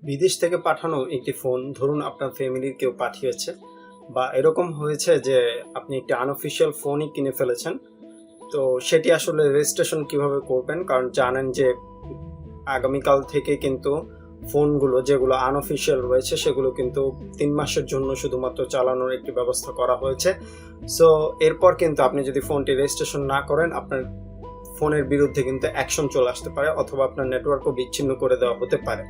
বিদেশ থেকে পাঠানো একটি ফোন ধরুন আপনার ফ্যামিলির কেউ পাঠিয়েছে বা এরকম হয়েছে যে আপনি একটি আনঅফিশিয়াল ফোনই কিনে ফেলেছেন। তো সেটি আসলে রেজিস্ট্রেশন কিভাবে করবেন, কারণ জানেন যে আগামীকাল থেকে কিন্তু ফোনগুলো যেগুলো আনঅফিশিয়াল রয়েছে সেগুলো কিন্তু 3 মাসের জন্য শুধুমাত্র চালানোর একটি ব্যবস্থা করা হয়েছে। সো এরপর কিন্তু আপনি যদি ফোনটি রেজিস্ট্রেশন না করেন আপনার ফোনের বিরুদ্ধে কিন্তু অ্যাকশন চলে আসতে পারে অথবা আপনার নেটওয়ার্কও বিচ্ছিন্ন করে দেওয়া হতে পারে।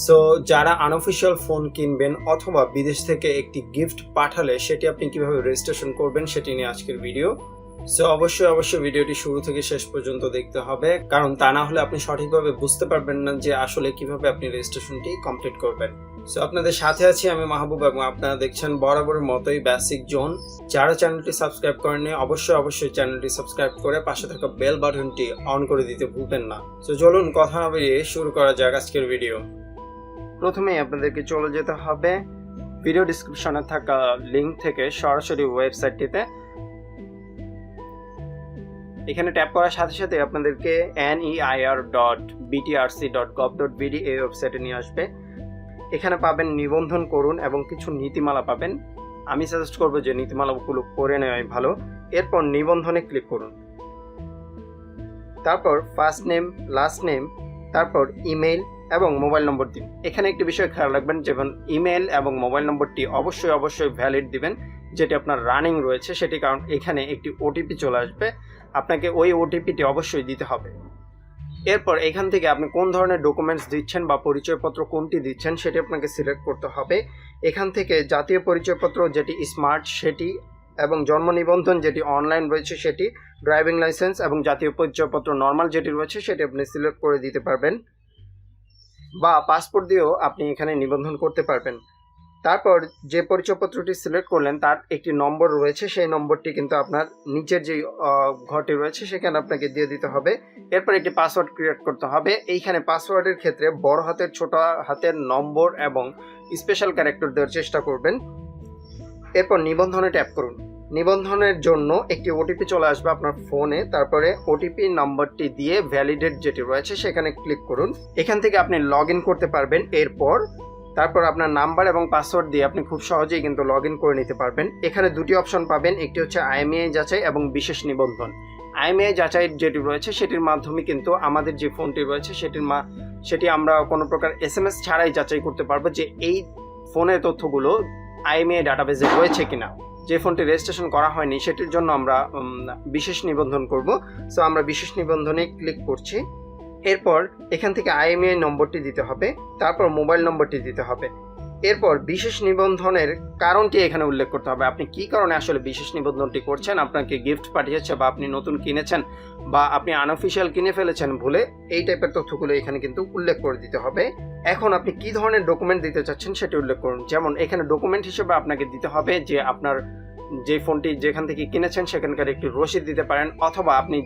সো যারা আনঅফিশিয়াল ফোন কিনবেন অথবা বিদেশ থেকে একটি গিফট পাঠালে সেটি আপনি কিভাবে রেজিস্ট্রেশন করবেন সেটি নিয়ে আজকের ভিডিও। সো অবশ্যই ভিডিওটি শুরু থেকে শেষ পর্যন্ত দেখতে হবে, কারণ তা না হলে আপনি সঠিকভাবে বুঝতে পারবেন না যে আসলে কিভাবে আপনি রেজিস্ট্রেশনটি কমপ্লিট করবেন। সো আপনাদের সাথে আছি আমি মাহবুব এবং আপনারা দেখছেন বরাবরের মতোই বেসিক জোন। যারা চ্যানেলটি সাবস্ক্রাইব করেননি অবশ্যই চ্যানেলটি সাবস্ক্রাইব করে পাশে থাকা বেল বাটনটি অন করে দিতে ভুলবেন না। সো চলুন কথা না বাড়িয়ে শুরু করা যাক আজকের ভিডিও। প্রথমেই আপনাদেরকে চলে যেতে হবে ভিডিও ডিসক্রিপশনে থাকা লিংক থেকে সরাসরি ওয়েবসাইটটিতে। এখানে ট্যাপ করার সাথে সাথে আপনাদেরকে neir.btrc.gov.bd এই ওয়েবসাইটে নিয়ে আসবে। এখানে পাবেন নিবন্ধন করুন এবং কিছু নীতিমালা পাবেন। আমি সাজেস্ট করবো যে নীতিমালাগুলো পড়ে নেওয়াই ভালো। এরপর নিবন্ধনে ক্লিক করুন, তারপর ফার্স্ট নেম, লাস্ট নেম, তারপর ইমেইল এবং মোবাইল নম্বর দিন। এখানে একটি বিষয় খেয়াল রাখবেন, যেমন ইমেইল এবং মোবাইল নম্বরটি অবশ্যই ভ্যালিড দিবেন যেটি আপনার রানিং রয়েছে সেটি, কারণ এখানে একটি ওটিপি চলে আসবে, আপনাকে ওই ওটিপিটি অবশ্যই দিতে হবে। এরপর এখান থেকে আপনি কোন ধরনের ডকুমেন্টস দিচ্ছেন বা পরিচয়পত্র কোনটি দিচ্ছেন সেটি আপনাকে সিলেক্ট করতে হবে। এখান থেকে জাতীয় পরিচয়পত্র যেটি স্মার্ট সেটি, এবং জন্ম নিবন্ধন যেটি অনলাইন রয়েছে সেটি, ড্রাইভিং লাইসেন্স এবং জাতীয় পরিচয়পত্র নর্মাল যেটি রয়েছে সেটি আপনি সিলেক্ট করে দিতে পারবেন, বা পাসপোর্ট দিয়েও আপনি এখানে নিবন্ধন করতে পারবেন। তারপর যে পরিচয়পত্রটি সিলেক্ট করলেন তার একটি নম্বর রয়েছে, সেই নম্বরটি কিন্তু আপনার নিচের যে ঘরটি রয়েছে সেখানে আপনাকে দিয়ে দিতে হবে। এরপর একটি পাসওয়ার্ড ক্রিয়েট করতে হবে। এইখানে পাসওয়ার্ডের ক্ষেত্রে বড় হাতের, ছোট হাতের নম্বর এবং স্পেশাল ক্যারেক্টার দেওয়ার চেষ্টা করবেন। এরপর নিবন্ধনে ট্যাপ করুন। নিবন্ধনের জন্য একটি ওটিপি চলে আসবে আপনার ফোনে, তারপরে ওটিপি নাম্বারটি দিয়ে ভ্যালিডেট যেটি রয়েছে সেখানে ক্লিক করুন। এখান থেকে আপনি লগ ইন করতে পারবেন। তারপর আপনার নাম্বার এবং পাসওয়ার্ড দিয়ে আপনি খুব সহজেই কিন্তু লগ ইন করে নিতে পারবেন। এখানে দুটি অপশন পাবেন, একটি হচ্ছে IMEI যাচাই এবং বিশেষ নিবন্ধন। IMEI যাচাই যেটি রয়েছে সেটির মাধ্যমে কিন্তু আমাদের যে ফোনটি রয়েছে সেটি আমরা কোনো প্রকার SMS ছাড়াই যাচাই করতে পারবো যে এই ফোনের তথ্যগুলো IMEI ডাটাবেজে রয়েছে কিনা। যে ফোনটি রেজিস্ট্রেশন করা হয়নি সেটির জন্য আমরা বিশেষ নিবন্ধন করব। সো আমরা বিশেষ নিবন্ধনে ক্লিক করছি। এরপর এখান থেকে IMEI নম্বরটি দিতে হবে, তারপর মোবাইল নম্বরটি দিতে হবে। এরপর বিশেষ নিবন্ধনের কারণটি এখানে উল্লেখ করতে হবে, আপনি কি কারণে আসলে বিশেষ নিবন্ধনটি করছেন, আপনাকে গিফট পাঠিয়েছে বা আপনি নতুন কিনেছেন বা আপনি আনঅফিশিয়াল কিনে ফেলেছেন ভুলে, এই টাইপের তথ্যগুলো এখানে কিন্তু উল্লেখ করে দিতে হবে। এখন আপনি কি ধরনের ডকুমেন্ট দিতে চাচ্ছেন সেটি উল্লেখ করুন। যেমন এখানে ডকুমেন্ট হিসেবে আপনাকে দিতে হবে যে আপনার যে ফোনটি যেখান থেকে কিনেছেন সেখানকার একটি রসিদ দিতে পারেন, অথবা আপনি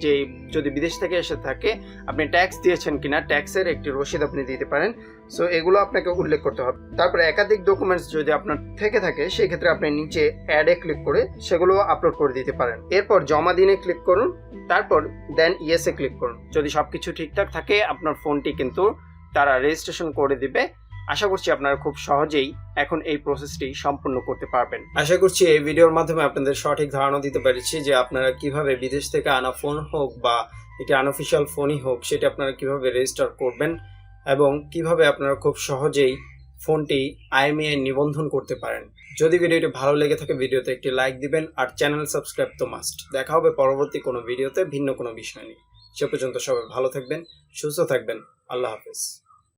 যদি বিদেশ থেকে এসে থাকে আপনি ট্যাক্স দিয়েছেন কিনা ট্যাক্সের একটি রসিদ আপনি দিতে পারেন। সো এগুলো আপনাকে উল্লেখ করতে হবে। তারপর একাধিক ডকুমেন্টস যদি আপনার থেকে থাকে সেই ক্ষেত্রে আপনি নিচে অ্যাডে ক্লিক করে সেগুলো আপলোড করে দিতে পারেন। এরপর জমা দিনে ক্লিক করুন, তারপর দেন ইয়েসে ক্লিক করুন। যদি সবকিছু ঠিকঠাক থাকে আপনার ফোনটি কিন্তু তারা রেজিস্ট্রেশন করে দিবে। আশা করছি আপনারা খুব সহজেই এখন এই প্রসেসটি সম্পূর্ণ করতে পারবেন। আশা করছি এই ভিডিওর মাধ্যমে আপনাদের সঠিক ধারণা দিতে পেরেছি যে আপনারা কিভাবে বিদেশ থেকে আনা ফোন হোক বা এটি আনঅফিশিয়াল ফোনই হোক সেটি আপনারা কিভাবে রেজিস্টার করবেন এবং কিভাবে আপনারা খুব সহজেই ফোনটি IMEI নিবন্ধন করতে পারেন। যদি ভিডিওটি ভালো লেগে থাকে ভিডিওতে একটি লাইক দিবেন, আর চ্যানেল সাবস্ক্রাইব তো মাস্ট। দেখা হবে পরবর্তী কোনো ভিডিওতে ভিন্ন কোনো বিষয় নিয়ে। সে পর্যন্ত সবাই ভালো থাকবেন, সুস্থ থাকবেন। আল্লাহ হাফেজ।